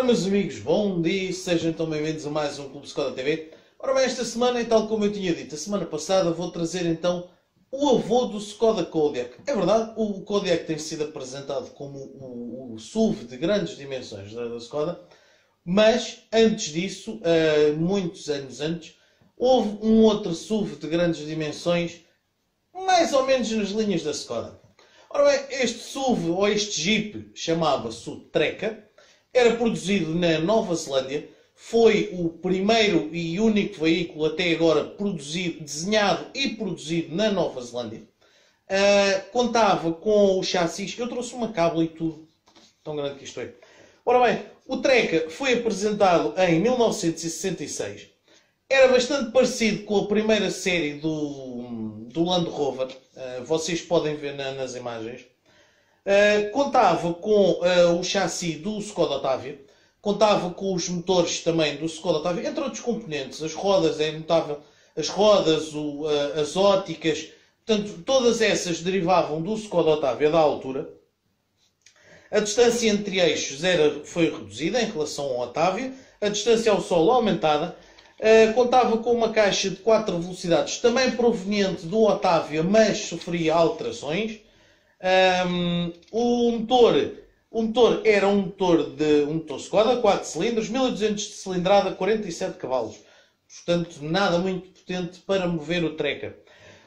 meus amigos, bom dia, sejam então bem-vindos a mais um Clube Skoda TV. Ora bem, esta semana, e tal como eu tinha dito a semana passada, vou trazer então o avô do Skoda Kodiaq. É verdade, o Kodiaq tem sido apresentado como o SUV de grandes dimensões da Skoda, mas antes disso, muitos anos antes, houve um outro SUV de grandes dimensões, mais ou menos nas linhas da Skoda. Ora bem, este SUV, ou este Jeep, chamava-se o Tracker, era produzido na Nova Zelândia, foi o primeiro e único veículo até agora produzido, desenhado e produzido na Nova Zelândia. Contava com o chassis, eu trouxe uma cábula e tudo, tão grande que isto é. Ora bem, o Tracker foi apresentado em 1966. Era bastante parecido com a primeira série do Land Rover. Vocês podem ver nas imagens. Contava com o chassi do Skoda Octavia. Contava com os motores também do Skoda Octavia, entre outros componentes. As rodas, é notável, as rodas, as óticas, portanto, todas essas derivavam do Skoda Octavia da altura. A distância entre eixos foi reduzida em relação ao Octavia. A distância ao solo aumentada. Contava com uma caixa de 4 velocidades, também proveniente do Octavia, mas sofria alterações. O motor era um motor Skoda, 4 cilindros, 1200 de cilindrada, 47 cavalos. Portanto, nada muito potente para mover o Tracker.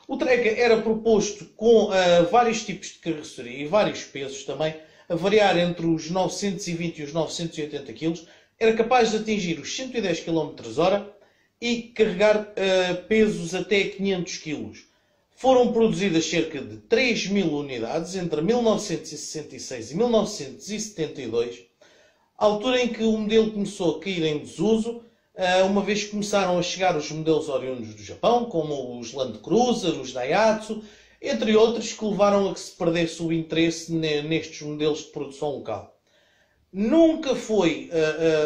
O Tracker era proposto com vários tipos de carroceria e vários pesos também, a variar entre os 920 e os 980 kg. Era capaz de atingir os 110 km/h e carregar pesos até 500 kg. Foram produzidas cerca de 3.000 unidades entre 1966 e 1972, altura em que o modelo começou a cair em desuso, uma vez que começaram a chegar os modelos oriundos do Japão, como os Land Cruiser, os Daihatsu, entre outros, que levaram a que se perdesse o interesse nestes modelos de produção local. Nunca foi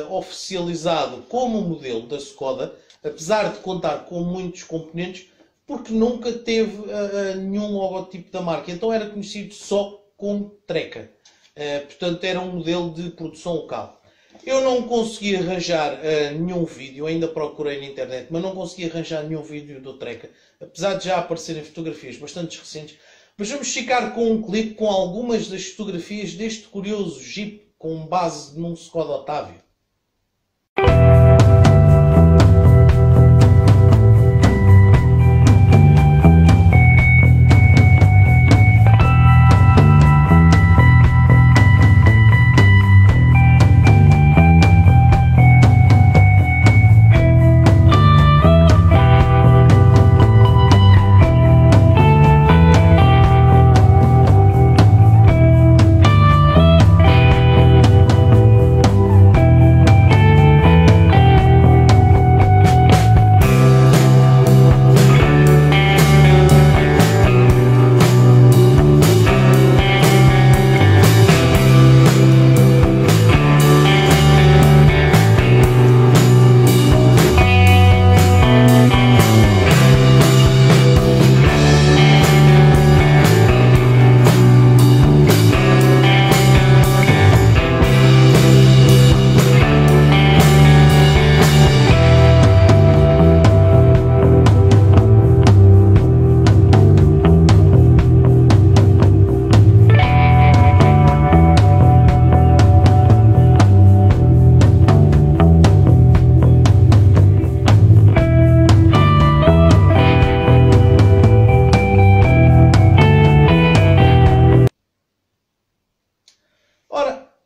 oficializado como modelo da Skoda, apesar de contar com muitos componentes, porque nunca teve nenhum logotipo da marca. Então era conhecido só como Tracker. Portanto, era um modelo de produção local. Eu não consegui arranjar nenhum vídeo, ainda procurei na internet, mas não consegui arranjar nenhum vídeo do Tracker, apesar de já aparecerem fotografias bastante recentes. Mas vamos ficar com um clipe com algumas das fotografias deste curioso Jeep com base num Skoda Octavia.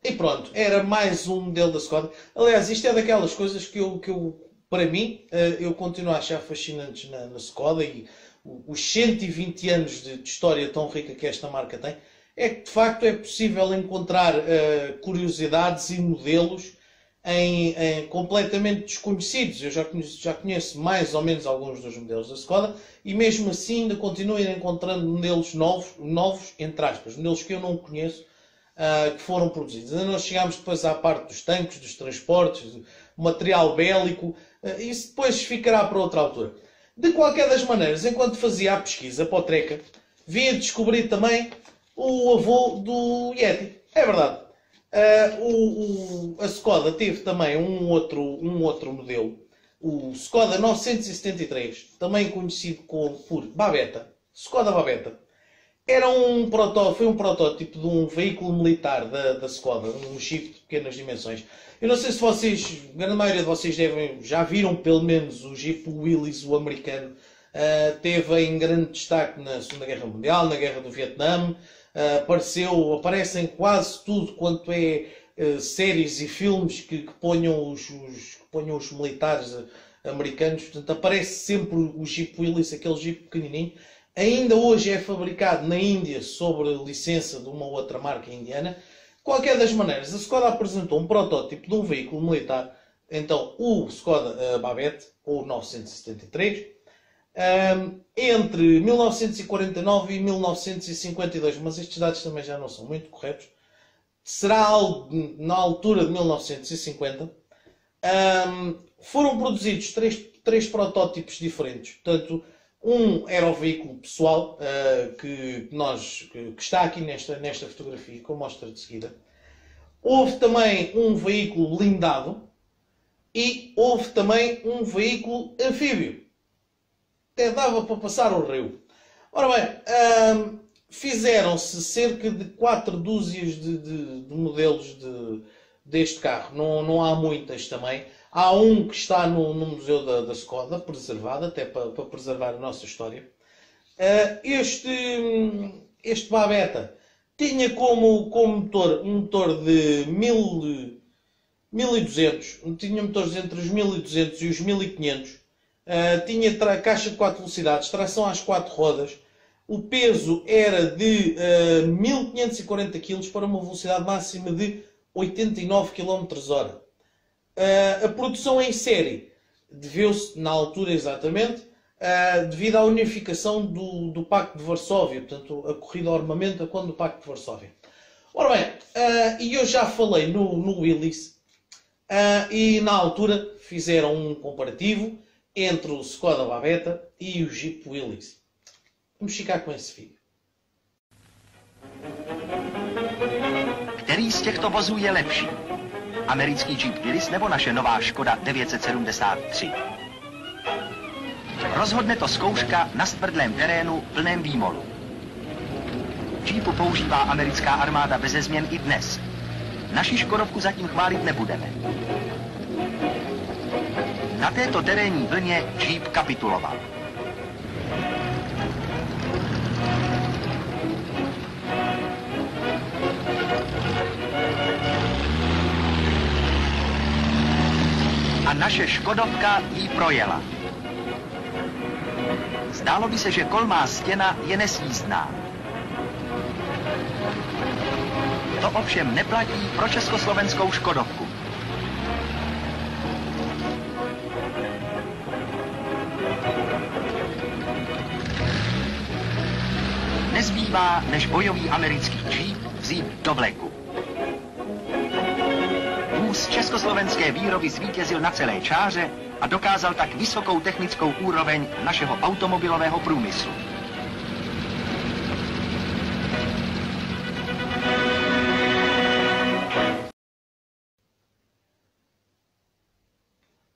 E pronto, era mais um modelo da Skoda. Aliás, isto é daquelas coisas que para mim, eu continuo a achar fascinantes na Skoda, e os 120 anos de história tão rica que esta marca tem, é que de facto é possível encontrar curiosidades e modelos completamente desconhecidos. Eu já conheço mais ou menos alguns dos modelos da Skoda, e mesmo assim ainda continuo a ir encontrando modelos novos, entre aspas, modelos que eu não conheço, que foram produzidos. Ainda não chegámos depois à parte dos tanques, dos transportes, do material bélico. Isso depois ficará para outra altura. De qualquer das maneiras, enquanto fazia a pesquisa para o Tracker, vim a descobrir também o avô do Yeti. É verdade. A Skoda teve também um outro modelo, o Skoda 973, também conhecido por Babetta, Skoda Babetta. Foi um protótipo de um veículo militar da Skoda, um Jeep de pequenas dimensões. Eu não sei se vocês, a grande maioria de vocês já viram pelo menos o Jeep Willys, o americano. Teve em grande destaque na Segunda Guerra Mundial, na Guerra do Vietnã. Aparece em quase tudo quanto é séries e filmes que ponham os militares americanos. Portanto, aparece sempre o Jeep Willys, aquele Jeep pequenininho. Ainda hoje é fabricado na Índia sob licença de uma outra marca indiana. De qualquer das maneiras, a Skoda apresentou um protótipo de um veículo militar, então o Skoda Babette, ou 973, entre 1949 e 1952, mas estes dados também já não são muito corretos. Será algo na altura de 1950. Foram produzidos três protótipos diferentes. Portanto, um era o veículo pessoal, que está aqui nesta fotografia, que eu mostro de seguida. Houve também um veículo blindado e houve também um veículo anfíbio. Até dava para passar o rio. Ora bem, fizeram-se cerca de 4 dúzias de modelos deste carro. Não há muitas também. Há um que está no Museu da Skoda, preservado, até para preservar a nossa história. Este Babetta tinha como motor um motor de 1200, tinha motores entre os 1200 e os 1500. Tinha caixa de 4 velocidades, tração às 4 rodas. O peso era de 1540 kg para uma velocidade máxima de 89 km/h. A produção em série deveu-se, na altura exatamente, devido à unificação do Pacto de Varsóvia, portanto, a corrida ao armamento quando o Pacto de Varsóvia. Ora bem, e eu já falei no Willys, e na altura fizeram um comparativo entre o Skoda Babetta e o Jeep Willys. Vamos ficar com esse vídeo. Který z těchto vozů je lepší? Americký Jeep Willys nebo naše nová Škoda 973? Rozhodne to zkouška na stvrdlém terénu plném výmolu. Jeepu používá americká armáda beze změn i dnes. Naši Škodovku zatím chválit nebudeme. Na této terénní vlně Jeep kapituloval. A naše Škodovka jí projela. Zdálo by se, že kolmá stěna je nesjízdná. To ovšem neplatí pro československou Škodovku. Nezbývá, než bojový americký Jeep vzít do vleku. Vůz československé výroby zvítězil na celé čáře a dokázal tak vysokou technickou úroveň našeho automobilového průmyslu.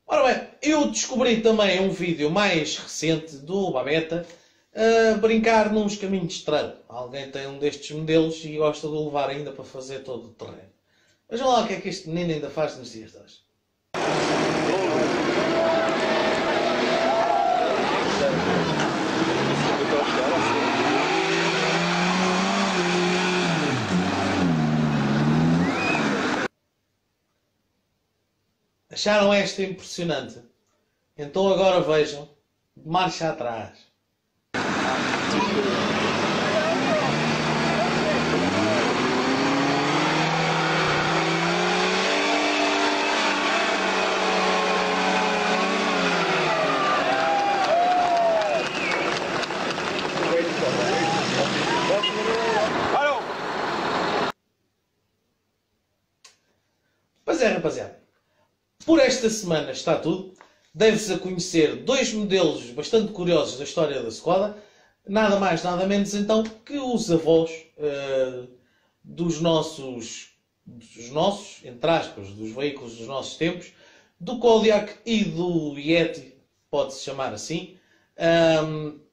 Ora bem, eu descobri também um vídeo mais recente do Babetta a brincar nos caminhos de trem. Alguém tem um destes modelos e gosta de o levar ainda para fazer todo o terreno. Vejam lá o que é que este menino ainda faz nos dias de hoje. Acharam esta impressionante? Então agora vejam, marcha atrás. Pois é, rapaziada. Por esta semana está tudo. Deve-se a conhecer dois modelos bastante curiosos da história da Skoda. Nada mais, nada menos então que os avós dos nossos dos nossos, entre aspas, dos veículos dos nossos tempos, do Kodiaq e do Yeti, pode-se chamar assim.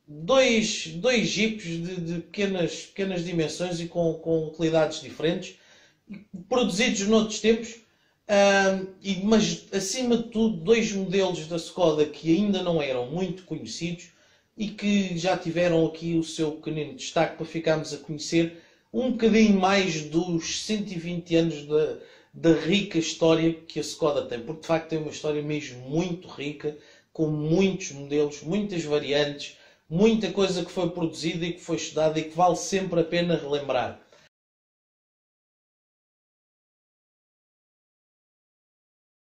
Dois jipes de pequenas dimensões e com utilidades diferentes, produzidos noutros tempos, mas acima de tudo dois modelos da Skoda que ainda não eram muito conhecidos e que já tiveram aqui o seu pequenino destaque para ficarmos a conhecer um bocadinho mais dos 120 anos da rica história que a Skoda tem, porque de facto tem uma história mesmo muito rica, com muitos modelos, muitas variantes, muita coisa que foi produzida e que foi estudada e que vale sempre a pena relembrar.